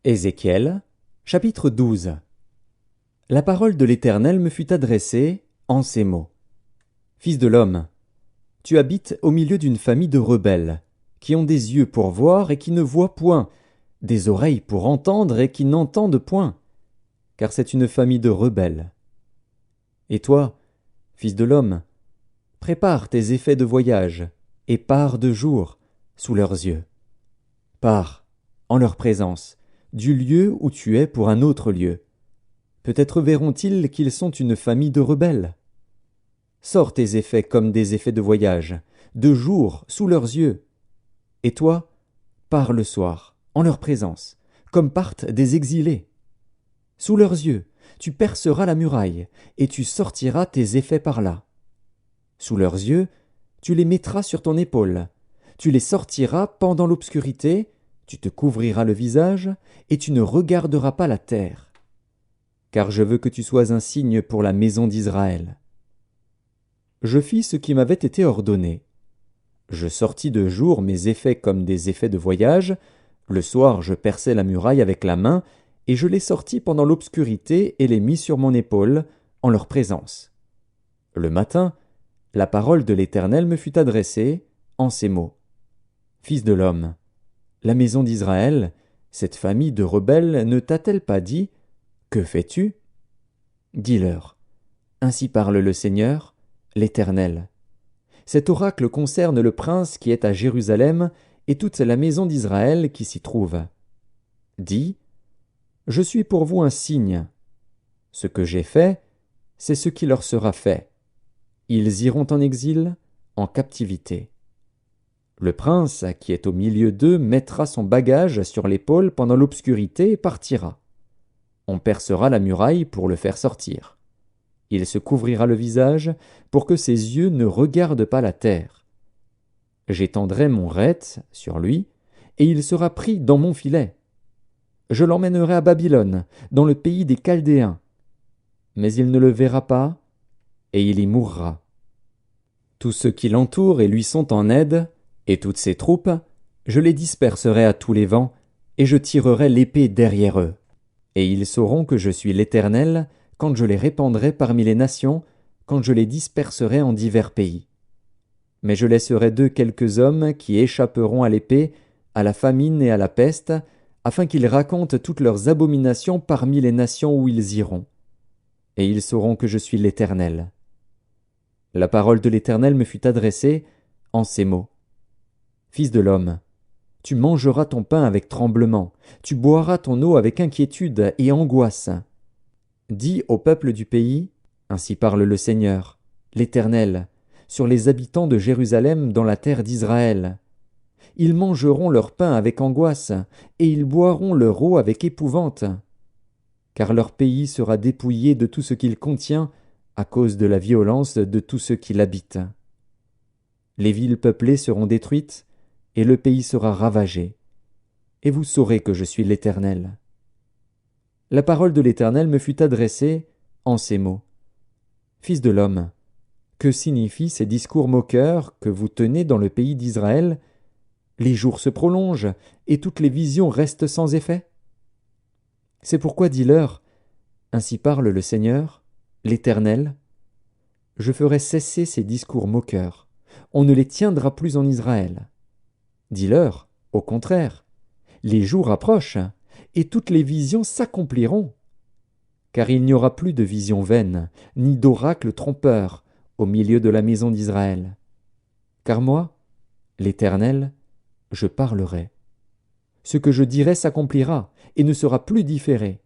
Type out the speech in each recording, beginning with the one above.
Ézéchiel, chapitre 12. La parole de l'Éternel me fut adressée en ces mots. Fils de l'homme, tu habites au milieu d'une famille de rebelles, qui ont des yeux pour voir et qui ne voient point, des oreilles pour entendre et qui n'entendent point, car c'est une famille de rebelles. Et toi, fils de l'homme, prépare tes effets de voyage, et pars de jour, sous leurs yeux. Pars, en leur présence, du lieu où tu es pour un autre lieu. Peut-être verront-ils qu'ils sont une famille de rebelles. Sors tes effets comme des effets de voyage, de jour, sous leurs yeux. Et toi, pars le soir, en leur présence, comme partent des exilés. Sous leurs yeux, tu perceras la muraille, et tu sortiras tes effets par là. Sous leurs yeux, tu les mettras sur ton épaule, tu les sortiras pendant l'obscurité, tu te couvriras le visage, et tu ne regarderas pas la terre. Car je veux que tu sois un signe pour la maison d'Israël. Je fis ce qui m'avait été ordonné. Je sortis de jour mes effets comme des effets de voyage, le soir je perçai la muraille avec la main, et je les sortis pendant l'obscurité et les mis sur mon épaule, en leur présence. Le matin, la parole de l'Éternel me fut adressée, en ces mots. Fils de l'homme, la maison d'Israël, cette famille de rebelles ne t'a-t-elle pas dit, que fais-tu? Dis-leur, ainsi parle le Seigneur, l'Éternel. Cet oracle concerne le prince qui est à Jérusalem et toute la maison d'Israël qui s'y trouve. Dis, je suis pour vous un signe. Ce que j'ai fait, c'est ce qui leur sera fait. Ils iront en exil, en captivité. Le prince, qui est au milieu d'eux, mettra son bagage sur l'épaule pendant l'obscurité et partira. On percera la muraille pour le faire sortir. Il se couvrira le visage pour que ses yeux ne regardent pas la terre. J'étendrai mon rete sur lui, et il sera pris dans mon filet. Je l'emmènerai à Babylone, dans le pays des Chaldéens. Mais il ne le verra pas, et il y mourra. Tous ceux qui l'entourent et lui sont en aide, et toutes ses troupes, je les disperserai à tous les vents, et je tirerai l'épée derrière eux. Et ils sauront que je suis l'Éternel, quand je les répandrai parmi les nations, quand je les disperserai en divers pays. Mais je laisserai d'eux quelques hommes qui échapperont à l'épée, à la famine et à la peste, afin qu'ils racontent toutes leurs abominations parmi les nations où ils iront. Et ils sauront que je suis l'Éternel. La parole de l'Éternel me fut adressée en ces mots. Fils de l'homme, tu mangeras ton pain avec tremblement, tu boiras ton eau avec inquiétude et angoisse. Dis au peuple du pays, ainsi parle le Seigneur, l'Éternel, sur les habitants de Jérusalem dans la terre d'Israël. Ils mangeront leur pain avec angoisse, et ils boiront leur eau avec épouvante. Car leur pays sera dépouillé de tout ce qu'il contient, à cause de la violence de tous ceux qui l'habitent. Les villes peuplées seront détruites, et le pays sera ravagé. Et vous saurez que je suis l'Éternel. La parole de l'Éternel me fut adressée en ces mots. Fils de l'homme, que signifient ces discours moqueurs que vous tenez dans le pays d'Israël? Les jours se prolongent, et toutes les visions restent sans effet. C'est pourquoi dis-leur, ainsi parle le Seigneur, l'Éternel, je ferai cesser ces discours moqueurs, on ne les tiendra plus en Israël. Dis-leur, au contraire, les jours approchent, et toutes les visions s'accompliront. Car il n'y aura plus de visions vaines, ni d'oracles trompeurs, au milieu de la maison d'Israël. Car moi, l'Éternel, je parlerai. Ce que je dirai s'accomplira, et ne sera plus différé.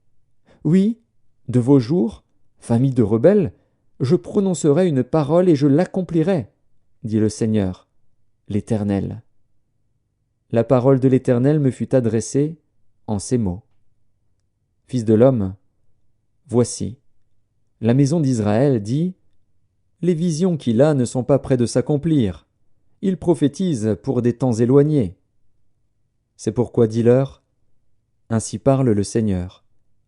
Oui, de vos jours, famille de rebelles, je prononcerai une parole et je l'accomplirai, dit le Seigneur, l'Éternel. La parole de l'Éternel me fut adressée en ces mots. Fils de l'homme, voici, la maison d'Israël dit, les visions qu'il a ne sont pas près de s'accomplir. Il prophétise pour des temps éloignés. C'est pourquoi dis-leur, ainsi parle le Seigneur,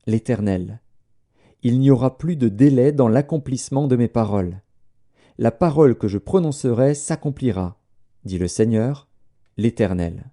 l'Éternel. Il n'y aura plus de délai dans l'accomplissement de mes paroles. La parole que je prononcerai s'accomplira, dit le Seigneur, l'Éternel.